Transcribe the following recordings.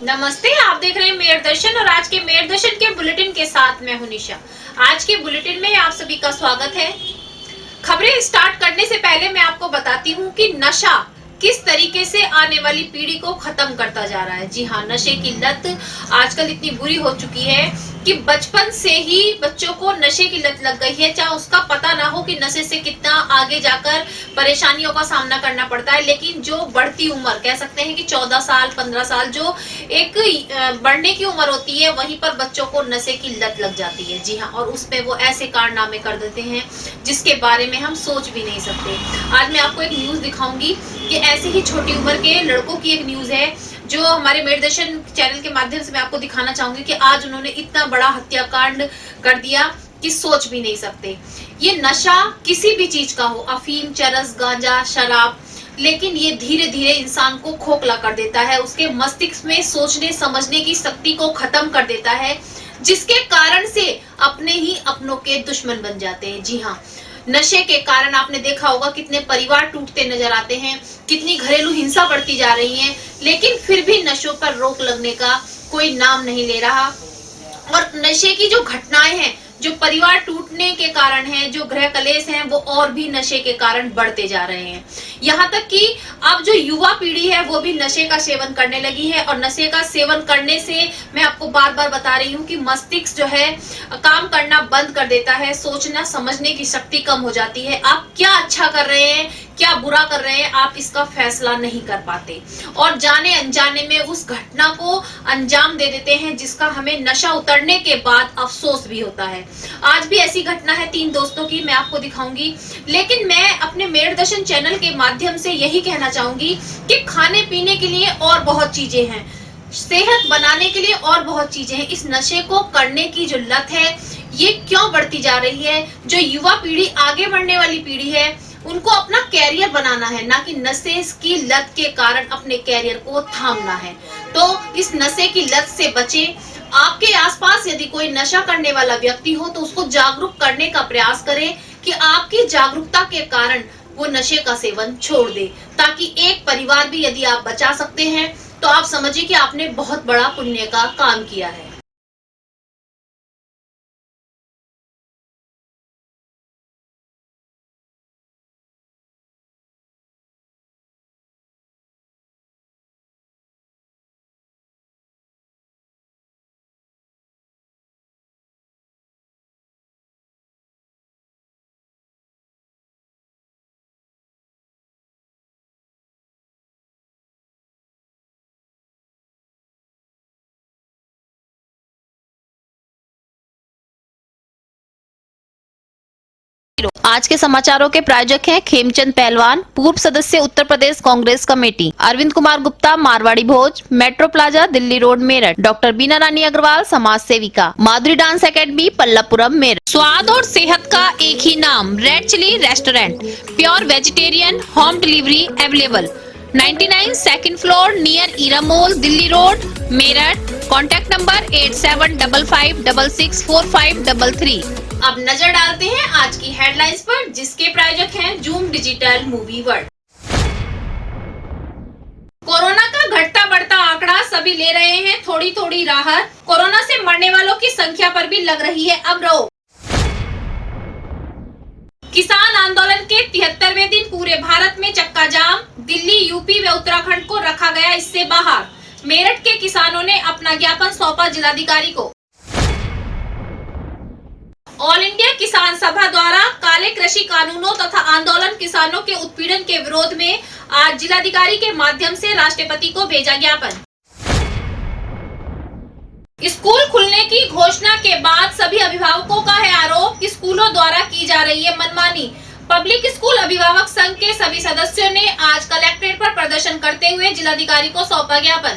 नमस्ते, आप देख रहे हैं मेयर दर्शन और आज के मेयर दर्शन के बुलेटिन के साथ मैं हूं निशा। आज के बुलेटिन में आप सभी का स्वागत है। खबरें स्टार्ट करने से पहले मैं आपको बताती हूं कि नशा किस तरीके से आने वाली पीढ़ी को खत्म करता जा रहा है। जी हाँ, नशे की लत आजकल इतनी बुरी हो चुकी है कि बचपन से ही बच्चों को नशे की लत लग गई है, चाहे उसका पता ना हो कि नशे से कितना आगे जाकर परेशानियों का सामना करना पड़ता है। लेकिन जो बढ़ती उम्र कह सकते हैं कि 14 साल 15 साल जो एक बढ़ने की उम्र होती है, वहीं पर बच्चों को नशे की लत लग जाती है। जी हाँ, और उसपे वो ऐसे कारनामे कर देते हैं जिसके बारे में हम सोच भी नहीं सकते। आज मैं आपको एक न्यूज दिखाऊंगी कि ऐसे ही छोटी उम्र के लड़कों की एक न्यूज है जो हमारे मेयर दर्शन चैनल के माध्यम से मैं आपको दिखाना चाहूंगी कि आज उन्होंने इतना बड़ा हत्याकांड कर दिया कि सोच भी नहीं सकते। ये नशा किसी भी चीज का हो, अफीम, चरस, गांजा, शराब, लेकिन ये धीरे धीरे इंसान को खोखला कर देता है, उसके मस्तिष्क में सोचने समझने की शक्ति को खत्म कर देता है, जिसके कारण से अपने ही अपनों के दुश्मन बन जाते हैं। जी हाँ, नशे के कारण आपने देखा होगा कितने परिवार टूटते नजर आते हैं, कितनी घरेलू हिंसा बढ़ती जा रही है, लेकिन फिर भी नशों पर रोक लगने का कोई नाम नहीं ले रहा। और नशे की जो घटनाएं हैं, जो परिवार टूटने के कारण हैं, जो गृह कलेश हैं, वो और भी नशे के कारण बढ़ते जा रहे हैं। यहाँ तक कि अब जो युवा पीढ़ी है वो भी नशे का सेवन करने लगी है, और नशे का सेवन करने से मैं आपको बार बार बता रही हूँ कि मस्तिष्क जो है काम करना बंद कर देता है, सोचना समझने की शक्ति कम हो जाती है। आप क्या अच्छा कर रहे हैं, क्या बुरा कर रहे हैं, आप इसका फैसला नहीं कर पाते और जाने अनजाने में उस घटना को अंजाम दे देते हैं, जिसका हमें नशा उतरने के बाद अफसोस भी होता है। आज भी ऐसी घटना है 3 दोस्तों की, मैं आपको दिखाऊंगी। लेकिन मैं अपने मेयर दर्शन चैनल के माध्यम से यही कहना चाहूंगी कि खाने पीने के लिए और बहुत चीजें हैं, सेहत बनाने के लिए और बहुत चीजें हैं। इस नशे को करने की जो लत है ये क्यों बढ़ती जा रही है? जो युवा पीढ़ी, आगे बढ़ने वाली पीढ़ी है, उनको अपना कैरियर बनाना है, ना कि नशे की लत के कारण अपने कैरियर को थामना है। तो इस नशे की लत से बचें। आपके आसपास यदि कोई नशा करने वाला व्यक्ति हो तो उसको जागरूक करने का प्रयास करें कि आपकी जागरूकता के कारण वो नशे का सेवन छोड़ दे, ताकि एक परिवार भी यदि आप बचा सकते हैं तो आप समझिए कि आपने बहुत बड़ा पुण्य का काम किया है। आज के समाचारों के प्रायोजक हैं खेमचंद पहलवान, पूर्व सदस्य Uttar Pradesh Congress committee, Arvind Kumar Gupta, Marwari Bhoj, metro plaza, Delhi road, Meerut, doctor Bina Rani Agarwal, समाज सेविका, माधुरी डांस एकेडमी, पल्लवपुरम, मेरठ। स्वाद और सेहत का एक ही नाम, red chilli restaurant, pure vegetarian, home delivery available, 99 second floor near Era mall, Delhi road, Meerut. Contact number 8755664533। अब नजर डालते हैं आज की हेडलाइंस पर, जिसके प्रायोजक हैं zoom digital movie world. Corona का घटता बढ़ता आंकड़ा सभी ले रहे हैं थोड़ी थोड़ी राहत। कोरोना से मरने वालों की संख्या पर भी लग रही है अब रोक। किसान आंदोलन के 73वें दिन पूरे भारत में चक्का जाम, दिल्ली, यूपी व उत्तराखंड को रखा गया इससे बाहर। मेरठ के किसानों ने अपना ज्ञापन सौंपा जिलाधिकारी को। ऑल इंडिया किसान सभा द्वारा काले कृषि कानूनों तथा आंदोलन किसानों के उत्पीड़न के विरोध में आज जिलाधिकारी के माध्यम से राष्ट्रपति को भेजा ज्ञापन। स्कूल खुलने की घोषणा के बाद सभी अभिभावकों का है आरोप कि स्कूलों द्वारा की जा रही है मनमानी। पब्लिक स्कूल अभिभावक संघ के सभी सदस्यों ने आज कलेक्ट्रेट पर प्रदर्शन करते हुए जिलाधिकारी को सौंपा ज्ञापन।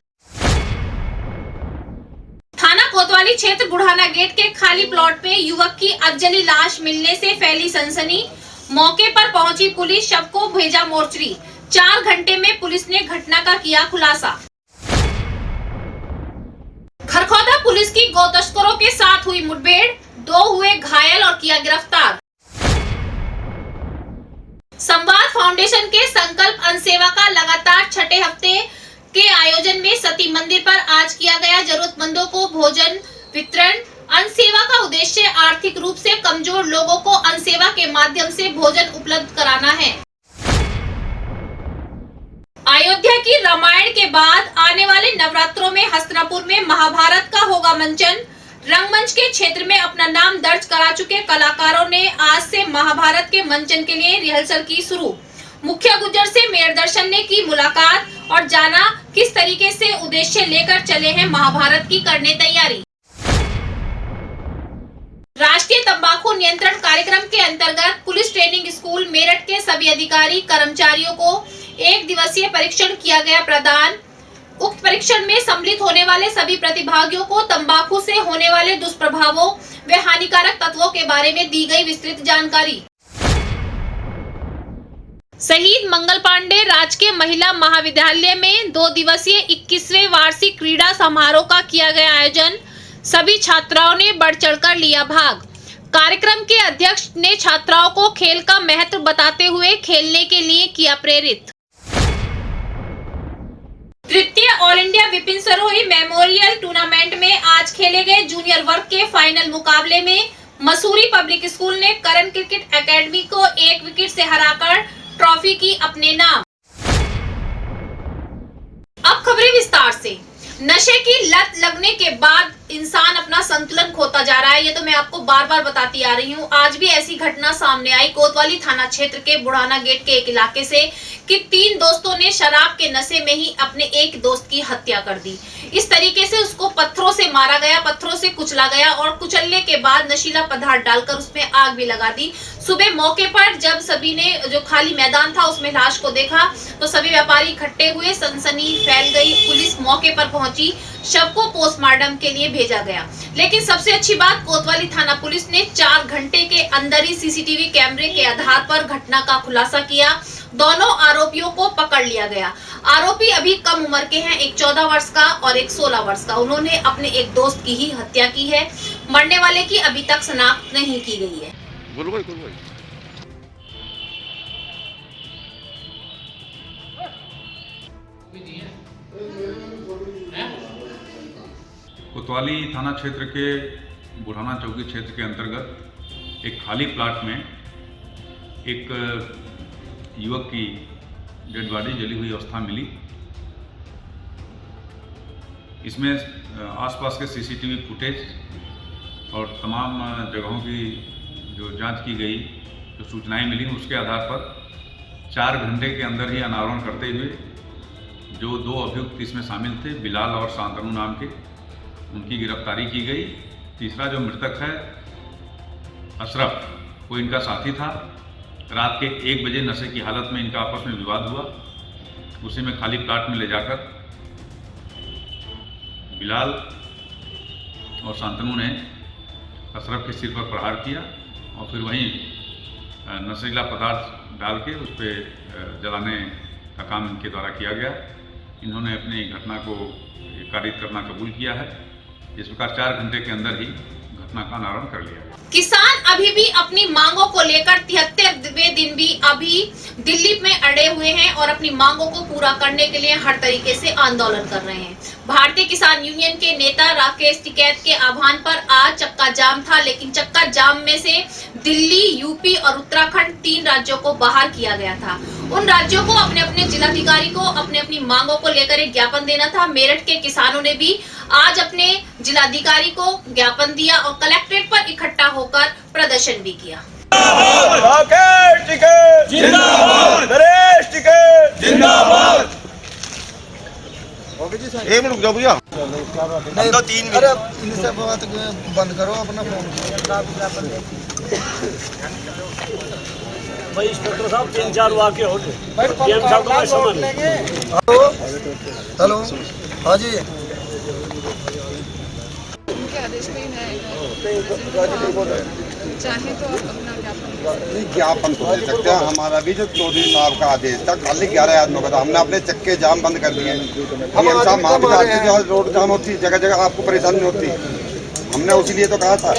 थाना कोतवाली क्षेत्र बुढ़ाना गेट के खाली प्लॉट में युवक की अधजली लाश मिलने से फैली सनसनी। मौके पर पहुंची पुलिस, शव को भेजा मोर्चरी। 4 घंटे में पुलिस ने घटना का किया खुलासा। खरखौदा पुलिस की गौ तस्करों के साथ हुई मुठभेड़, 2 हुए घायल और किया गिरफ्तार। संवाद फाउंडेशन के संकल्प अंशसेवा का लगातार छठे हफ्ते के आयोजन में सती मंदिर पर आज किया गया जरूरतमंदों को भोजन वितरण। अन्न सेवा का उद्देश्य आर्थिक रूप से कमजोर लोगों को अन्न सेवा के माध्यम से भोजन उपलब्ध कराना है। अयोध्या की रामायण के बाद आने वाले नवरात्रों में हस्तिनापुर में महाभारत का होगा मंचन। रंगमंच के क्षेत्र में अपना नाम दर्ज करा चुके कलाकारों ने आज से महाभारत के मंचन के लिए रिहर्सल की शुरू। मुखिया गुज्जर से मेयर दर्शन ने की मुलाकात और जाना किस तरीके से उद्देश्य लेकर चले हैं महाभारत की करने तैयारी। राष्ट्रीय तंबाकू नियंत्रण कार्यक्रम के अंतर्गत पुलिस ट्रेनिंग स्कूल मेरठ के सभी अधिकारी कर्मचारियों को 1 दिवसीय परीक्षण किया गया प्रदान। उक्त परीक्षण में सम्मिलित होने वाले सभी प्रतिभागियों को तंबाकू से होने वाले दुष्प्रभावों व हानिकारक तत्वों के बारे में दी गई विस्तृत जानकारी। शहीद मंगल पांडे राजकीय महिला महाविद्यालय में 2 दिवसीय 21वें वार्षिक क्रीड़ा समारोह का किया गया आयोजन। सभी छात्राओं ने बढ़ चढ़कर लिया भाग। कार्यक्रम के अध्यक्ष ने छात्राओं को खेल का महत्व बताते हुए खेलने के लिए किया प्रेरित। तृतीय all India Vipin Sarohi memorial tournament में आज खेले गए जूनियर वर्ग के फाइनल मुकाबले में मसूरी पब्लिक स्कूल ने करण क्रिकेट एकेडमी को 1 विकेट से हराकर ट्रॉफी की अपने नाम। अब खबरें विस्तार से। नशे की लत लगने के बाद इंसान अपना संतुलन खोता जा रहा है, ये तो मैं आपको बार बार बताती आ रही हूँ। आज भी ऐसी घटना सामने आई कोतवाली थाना क्षेत्र के बुढ़ाना गेट के एक इलाके से कि 3 दोस्तों ने शराब के नशे में ही अपने एक दोस्त की हत्या कर दी। इस तरीके से उसको पत्थरों से मारा गया, पत्थरों से कुचला गया और कुचलने के बाद नशीला पदार्थ डालकर उसमें आग भी लगा दी। सुबह मौके पर जब सभी ने जो खाली मैदान था उसमें लाश को देखा तो सभी व्यापारी इकट्ठे हुए, सनसनी फैल गई। पुलिस मौके पर पहुंची, शव को पोस्टमार्टम के लिए भेजा गया। लेकिन सबसे अच्छी बात, कोतवाली थाना पुलिस ने 4 घंटे के अंदर ही सीसीटीवी कैमरे के आधार पर घटना का खुलासा किया। दोनों आरोपियों को पकड़ लिया गया। आरोपी अभी कम उम्र के हैं, एक 14 वर्ष का और एक 16 वर्ष का। उन्होंने अपने एक दोस्त की ही हत्या की है। मरने वाले की अभी तक शनाख्त नहीं की गई है। कोतवाली थाना क्षेत्र के बुढ़ाना चौकी क्षेत्र के अंतर्गत एक खाली प्लाट में एक युवक की डेड बॉडी जली हुई अवस्था मिली। इसमें आसपास के सीसीटीवी फुटेज और तमाम जगहों की जो जांच की गई, जो सूचनाएं मिली, उसके आधार पर 4 घंटे के अंदर ही अनावरण करते हुए जो 2 अभियुक्त इसमें शामिल थे, बिलाल और शांतनु नाम के, उनकी गिरफ्तारी की गई। तीसरा जो मृतक है अशरफ, वो इनका साथी था। रात के 1 बजे नशे की हालत में इनका आपस में विवाद हुआ। उसी में खाली प्लाट में ले जाकर बिलाल और शांतनु ने अशरफ के सिर पर प्रहार किया और फिर वहीं नशीला पदार्थ डाल के उस पर जलाने का काम इनके द्वारा किया गया। इन्होंने अपनी घटना को कारित करना कबूल किया है। इस प्रकार 4 घंटे के अंदर ही घटना का अनावरण कर लिया। किसान अभी भी अपनी मांगों को लेकर 73वें दिन भी अभी दिल्ली में अड़े हुए हैं और अपनी मांगों को पूरा करने के लिए हर तरीके से आंदोलन कर रहे हैं। भारतीय किसान यूनियन के नेता राकेश टिकैत के आह्वान पर आज चक्का जाम था, लेकिन चक्का जाम में से दिल्ली, यूपी और उत्तराखंड 3 राज्यों को बाहर किया गया था। उन राज्यों को अपने अपने जिलाधिकारी को अपने अपनी मांगों को लेकर एक ज्ञापन देना था। मेरठ के किसानों ने भी आज अपने जिलाधिकारी को ज्ञापन दिया और कलेक्ट्रेट पर इकट्ठा होकर प्रदर्शन भी किया। राकेश टिकैत जिंदाबाद, नरेश टिकैत जिंदाबाद। एक मिनट रुक जाओ भैया, नहीं तो 3 मिनट। अरे इनसे बात बंद करो अपना फोन। भाई इंस्पेक्टर साहब 3-4 वाक्य हो गए। हेलो, हाँ जी। उनके आदेश पे ही चाहे तो अपना ज्ञापन तो दे सकते हैं। हमारा भी जो चौधरी साहब का आदेश था, खाली 11 आदमियों का था, हमने अपने चक्के जाम बंद कर दिए। हम साहब महाविद्यालय जो रोड जाम होती, जगह जगह आपको परेशानी होती, हमने उसीलिए तो कहा था।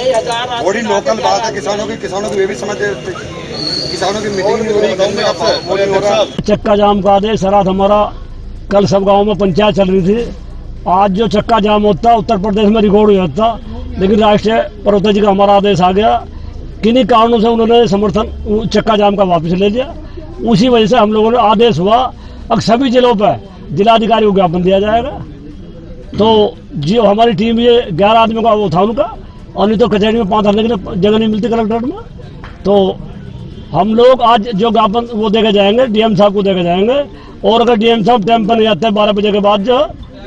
थोड़ी लोकल बात है किसानों की वे भी समझ रहे। किसानों की मीटिंग हो रही, चक्का जाम का आदेश रात हमारा कल सब गांवों में पंचायत चल रही थी। आज जो चक्का जाम होता उत्तर प्रदेश में रिकॉर्ड हो जाता, लेकिन राष्ट्रीय पर्वताजी का हमारा आदेश आ गया। किन्हीं कारणों से उन्होंने समर्थन चक्का जाम का वापस ले लिया। उसी वजह से हम लोगों ने आदेश हुआ अब सभी जिलों पर जिलाधिकारी को ज्ञापन दिया जाएगा। तो जो हमारी टीम ये 11 आदमियों का वो था उनका, और नहीं तो कचहरी में 5 आदमी की जगह नहीं मिलती कलेक्ट्रेट में। तो हम लोग आज जो ज्ञापन वो देके जाएंगे, डीएम साहब को देके जाएंगे, और अगर डीएम साहब टाइम पर नहीं आते 12 बजे के बाद जो,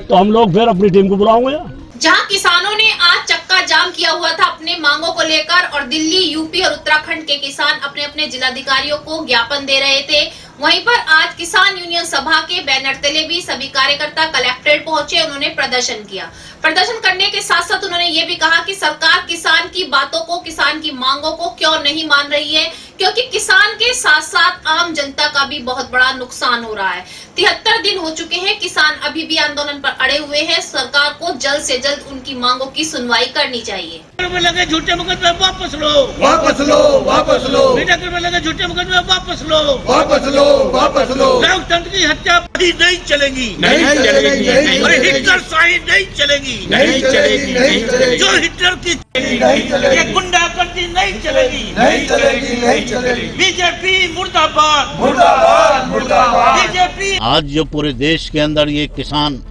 तो हम लोग फिर अपनी टीम को बुलाएंगे। जहां किसानों ने आज चक्का जाम किया हुआ था अपने मांगों को लेकर, और दिल्ली, यूपी और उत्तराखंड के किसान अपने अपने जिलाधिकारियों को ज्ञापन दे रहे थे, वहीं पर आज किसान यूनियन सभा के बैनर तले भी सभी कार्यकर्ता कलेक्ट्रेट पहुंचे। उन्होंने प्रदर्शन किया। प्रदर्शन करने के साथ साथ उन्होंने ये भी कहा कि सरकार किसान की बातों को, किसान की मांगों को क्यों नहीं मान रही है, क्योंकि किसान के साथ साथ आम जनता का भी बहुत बड़ा नुकसान हो रहा है। 73 दिन हो चुके हैं, किसान अभी भी आंदोलन पर अड़े हुए हैं। सरकार को जल्द से जल्द उनकी मांगों की सुनवाई करनी चाहिए। लगे झूठे मुकदमे वापस लो, वापस लो, वापस लो, मीडिया लगे झूठे मुकदमे वापस लो, वापस लो, वापस लो। लोकतंत्र की हत्या नहीं चलेगी, नहीं चलेगी, नहीं चलेगी। हिटलरशाही नहीं चलेगी, नहीं चलेगी, नहीं चलेगी। जो हिटलर की नहीं चलेगी, ये गुंडागर्दी नहीं चलेगी, नहीं चलेगी, नहीं चलेगी। बीजेपी मुर्दाबाद, मुर्दाबाद, मुर्दाबाद। बीजेपी। आज जो पूरे देश के अंदर ये किसान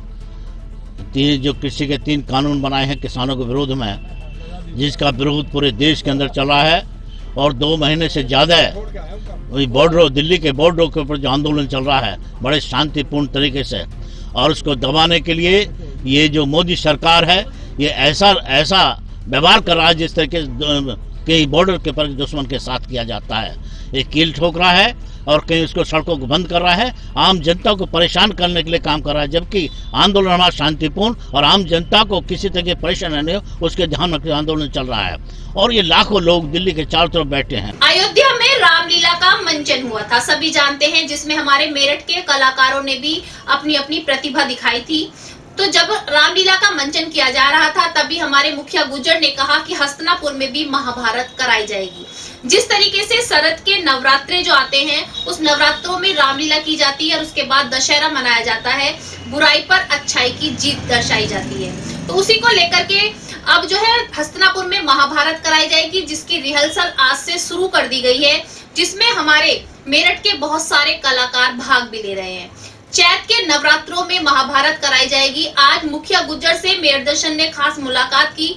जो कृषि के 3 कानून बनाए हैं किसानों के विरोध में, जिसका विरोध पूरे देश के अंदर चला है, और 2 महीने से ज़्यादा वही बॉर्डरों, दिल्ली के बॉर्डरों के ऊपर जो आंदोलन चल रहा है बड़े शांतिपूर्ण तरीके से, और उसको दबाने के लिए ये जो मोदी सरकार है ये ऐसा व्यवहार कर रहा है जिस तरह के बॉर्डर के पर दुश्मन के साथ किया जाता है। ये कील ठोक रहा है और कहीं उसको सड़कों को बंद कर रहा है, आम जनता को परेशान करने के लिए काम कर रहा है, जबकि आंदोलन हमारा शांतिपूर्ण और आम जनता को किसी तरह की परेशानी नहीं हो उसके ध्यान रखकर आंदोलन चल रहा है। और ये लाखों लोग दिल्ली के चारों तरफ बैठे हैं। अयोध्या में रामलीला का मंचन हुआ था, सभी जानते हैं, जिसमें हमारे मेरठ के कलाकारों ने भी अपनी अपनी प्रतिभा दिखाई थी। तो जब रामलीला का मंचन किया जा रहा था तभी हमारे मुखिया गुर्जर ने कहा कि हस्तिनापुर में भी महाभारत कराई जाएगी। जिस तरीके से शरद के नवरात्रे जो आते हैं उस नवरात्रों में रामलीला की जाती है और उसके बाद दशहरा मनाया जाता है, बुराई पर अच्छाई की जीत दर्शाई जाती है। तो उसी को लेकर के अब जो है हस्तिनापुर में महाभारत कराई जाएगी, जिसकी रिहर्सल आज से शुरू कर दी गई है, जिसमें हमारे मेरठ के बहुत सारे कलाकार भाग भी ले रहे हैं। चैत के नवरात्रों में महाभारत कराई जाएगी। आज मुखिया गुर्जर से मेयर दर्शन ने खास मुलाकात की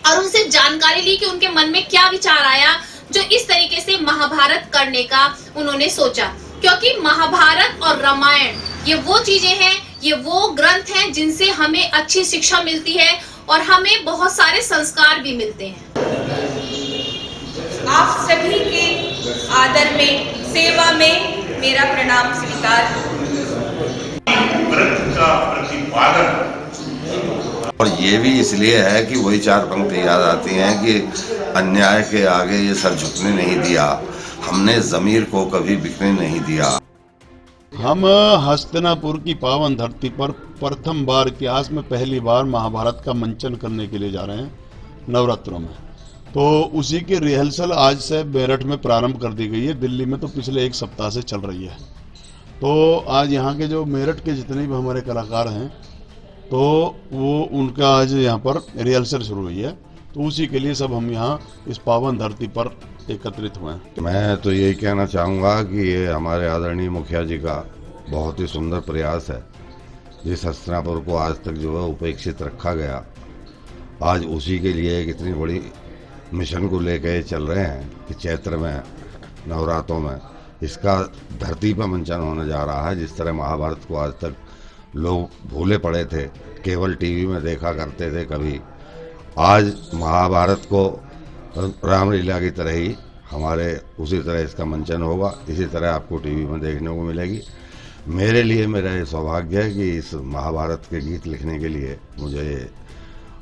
और उनसे जानकारी ली कि उनके मन में क्या विचार आया जो इस तरीके से महाभारत करने का उन्होंने सोचा, क्योंकि महाभारत और रामायण ये वो चीजें हैं, ये वो ग्रंथ हैं जिनसे हमें अच्छी शिक्षा मिलती है और हमें बहुत सारे संस्कार भी मिलते हैं। आप सभी के आदर में, सेवा में मेरा प्रणाम स्वीकार। ग्रंथ का प्रतिपादन, और ये भी इसलिए है कि वही 4 पंक्ति याद आती हैं कि अन्याय के आगे ये सर झुकने नहीं दिया, हमने ज़मीर को कभी बिकने नहीं दिया। हम हस्तिनापुर की पावन धरती पर प्रथम बार इतिहास में पहली बार महाभारत का मंचन करने के लिए जा रहे हैं नवरात्रों में। तो उसी की रिहर्सल आज से मेरठ में प्रारंभ कर दी गई है। दिल्ली में तो पिछले 1 सप्ताह से चल रही है। तो आज यहाँ के जो मेरठ के जितने भी हमारे कलाकार हैं तो वो उनका आज यहाँ पर रिहर्सल शुरू हुई है। तो उसी के लिए सब हम यहाँ इस पावन धरती पर एकत्रित हुए हैं। मैं तो यही कहना चाहूँगा कि ये हमारे आदरणीय मुखिया जी का बहुत ही सुंदर प्रयास है। जिस हस्तिनापुर को आज तक जो है उपेक्षित रखा गया, आज उसी के लिए एक इतनी बड़ी मिशन को लेकर चल रहे हैं कि चैत्र में, नवरात्रों में इसका धरती पर मंचन होने जा रहा है। जिस तरह महाभारत को आज तक लोग भूले पड़े थे, केवल टीवी में देखा करते थे कभी, आज महाभारत को रामलीला की तरह ही हमारे उसी तरह इसका मंचन होगा। इसी तरह आपको टीवी में देखने को मिलेगी। मेरे लिए मेरा ये सौभाग्य है कि इस महाभारत के गीत लिखने के लिए मुझे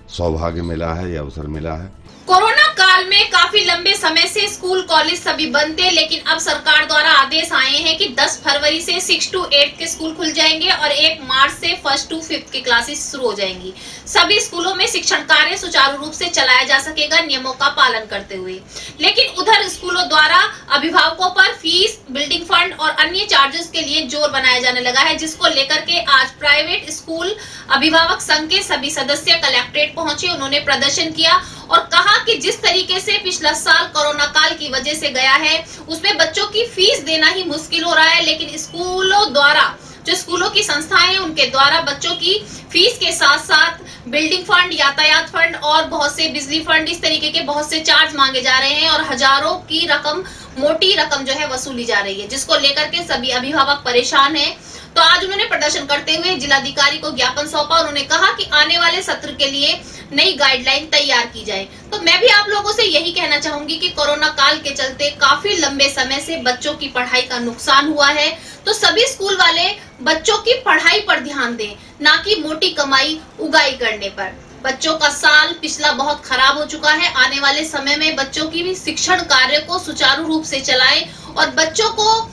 सौभाग्य मिला है, ये अवसर मिला है। कोरोना काल साल में काफी लंबे समय से स्कूल कॉलेज सभी बंद थे, लेकिन अब सरकार द्वारा आदेश आए हैं कि 10 फरवरी से 6 to 8 के स्कूल खुल जाएंगे और 1 मार्च से 1st to 5th की क्लासेस शुरू हो जाएंगी। सभी स्कूलों में शिक्षण कार्य सुचारू रूप से चलाया जा सकेगा नियमों का पालन करते हुए। लेकिन उधर स्कूलों द्वारा अभिभावकों पर फीस, बिल्डिंग फंड और अन्य चार्जेस के लिए जोर बनाया जाने लगा है, जिसको लेकर के आज प्राइवेट स्कूल अभिभावक संघ के सभी सदस्य कलेक्ट्रेट पहुंचे। उन्होंने प्रदर्शन किया और कहा कि जिस तरीके से पिछला साल कोरोना काल की वजह से गया है, उसमें बच्चों की फीस देना ही मुश्किल हो रहा है, लेकिन स्कूलों द्वारा, जो स्कूलों की संस्थाएं हैं, उनके द्वारा बच्चों की फीस के साथ साथ बिल्डिंग फंड, यातायात फंड और बहुत से बिजली फंड, इस तरीके के बहुत से चार्ज मांगे जा रहे हैं और हजारों की रकम, मोटी रकम जो है वसूली जा रही है, जिसको लेकर के सभी अभिभावक परेशान हैं। तो आज उन्होंने प्रदर्शन करते हुए जिलाधिकारी को ज्ञापन सौंपा। उन्होंने कहा कि आने वाले सत्र के लिए नई गाइडलाइन तैयार की जाए। तो मैं भी आप लोगों से यही कहना चाहूंगी कि कोरोना काल के चलते काफी लंबे समय से बच्चों की पढ़ाई का नुकसान हुआ है, तो सभी स्कूल वाले बच्चों की पढ़ाई पर ध्यान दें, ना कि मोटी कमाई उगाई करने पर। बच्चों का साल पिछला बहुत खराब हो चुका है। आने वाले समय में बच्चों की भी शिक्षण कार्य को सुचारू रूप से चलाएं और बच्चों को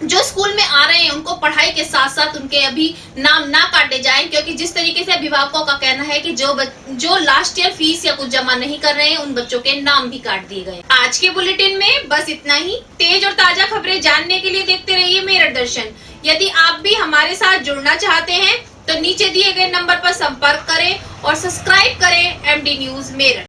जो स्कूल में आ रहे हैं उनको पढ़ाई के साथ साथ उनके अभी नाम ना काटे जाएं, क्योंकि जिस तरीके से अभिभावकों का कहना है कि जो लास्ट ईयर फीस या कुछ जमा नहीं कर रहे हैं, उन बच्चों के नाम भी काट दिए गए। आज के बुलेटिन में बस इतना ही। तेज और ताजा खबरें जानने के लिए देखते रहिए मेरठ दर्शन। यदि आप भी हमारे साथ जुड़ना चाहते हैं तो नीचे दिए गए नंबर पर संपर्क करें और सब्सक्राइब करें MD न्यूज मेरठ।